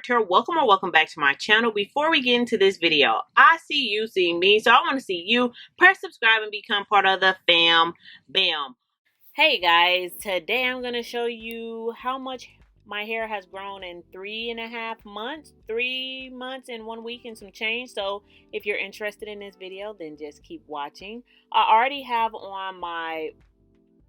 character, welcome or welcome back to my channel. Before we get into this video, I see you see me, so I want to see you. Press subscribe and become part of the fam bam. Hey guys, today I'm going to show you how much my hair has grown in 3.5 months. 3 months and 1 week and some change. So if you're interested in this video, then just keep watching. I already have on my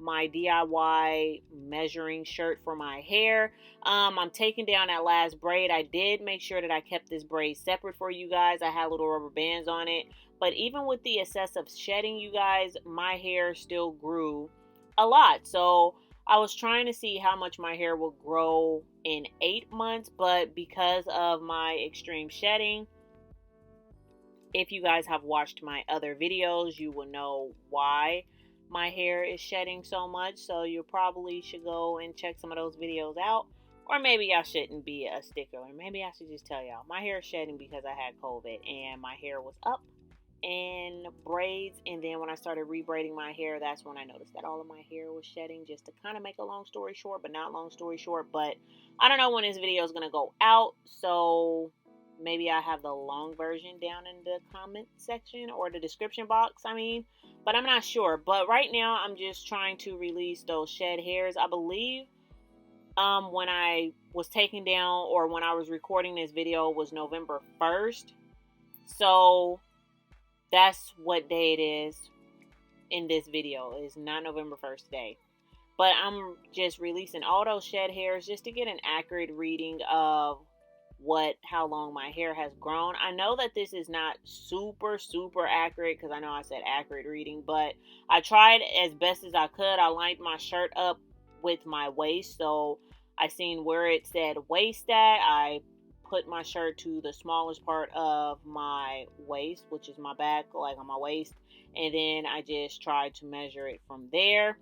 DIY measuring shirt for my hair. I'm taking down that last braid. I did make sure that I kept this braid separate for you guys. I had little rubber bands on it. But even with the excessive shedding, you guys, my hair still grew a lot. So I was trying to see how much my hair will grow in 8 months. But because of my extreme shedding, if you guys have watched my other videos, you will know why my hair is shedding so much. So you probably should go and check some of those videos out. Or maybe I shouldn't be a stickler. Maybe I should just tell y'all my hair is shedding because I had COVID and my hair was up in braids. And then when I started rebraiding my hair, that's when I noticed that all of my hair was shedding. Just to kind of make a long story short, but not long story short. But I don't know when this video is going to go out. So maybe I have the long version down in the comment section or the description box, but I'm not sure. But right now I'm just trying to release those shed hairs. I believe when I was taking down, or when I was recording this video, was November 1st. So that's what day it is in this video. It's not November 1st day. But I'm just releasing all those shed hairs just to get an accurate reading of how long my hair has grown. I know that this is not super accurate, because I know I said accurate reading, but I tried as best as I could. I lined my shirt up with my waist, so I seen where it said waist at. I put my shirt to the smallest part of my waist, which is my back, like on my waist, and then I just tried to measure it from there.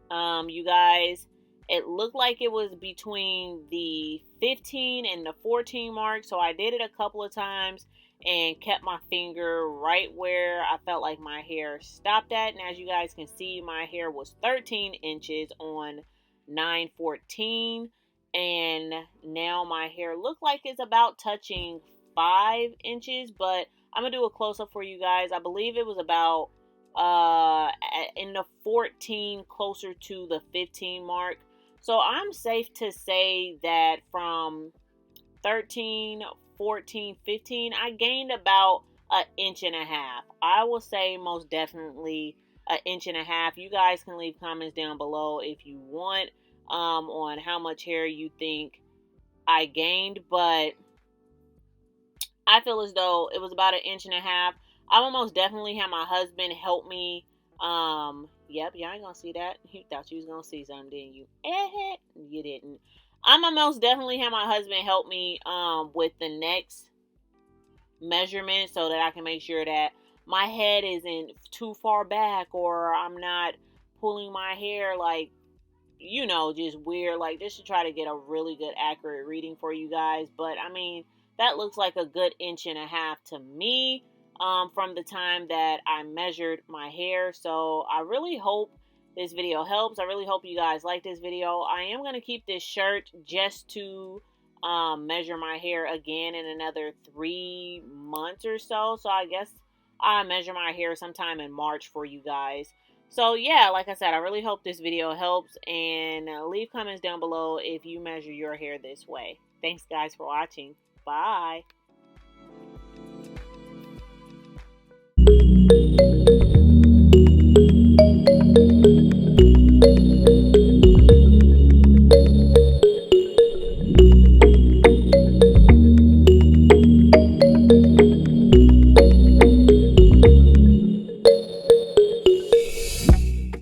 You guys, it looked like it was between the 15 and the 14 mark. So I did it a couple of times and kept my finger right where I felt like my hair stopped at. And as you guys can see, my hair was 13 inches on 9/14. And now my hair looked like it's about touching 5 inches. But I'm going to do a close-up for you guys. I believe it was about in the 14, closer to the 15 mark. So I'm safe to say that from 13, 14, 15, I gained about 1.5 inches. I will say most definitely 1.5 inches. You guys can leave comments down below if you want on how much hair you think I gained. But I feel as though it was about 1.5 inches. I will most definitely have my husband help me. Yep, y'all ain't gonna see that. You thought you was gonna see something, didn't you? You didn't. I'm gonna most definitely have my husband help me with the next measurement, so that I can make sure that my head isn't too far back, or I'm not pulling my hair like, just weird, like, just to try to get a really good accurate reading for you guys. But that looks like a good 1.5 inches to me. From the time that I measured my hair. So I really hope this video helps. I really hope you guys like this video. I am going to keep this shirt just to measure my hair again in another 3 months or so. So I guess I'll measure my hair sometime in March for you guys. So yeah, like I said, I really hope this video helps. And leave comments down below if you measure your hair this way. Thanks guys for watching. Bye.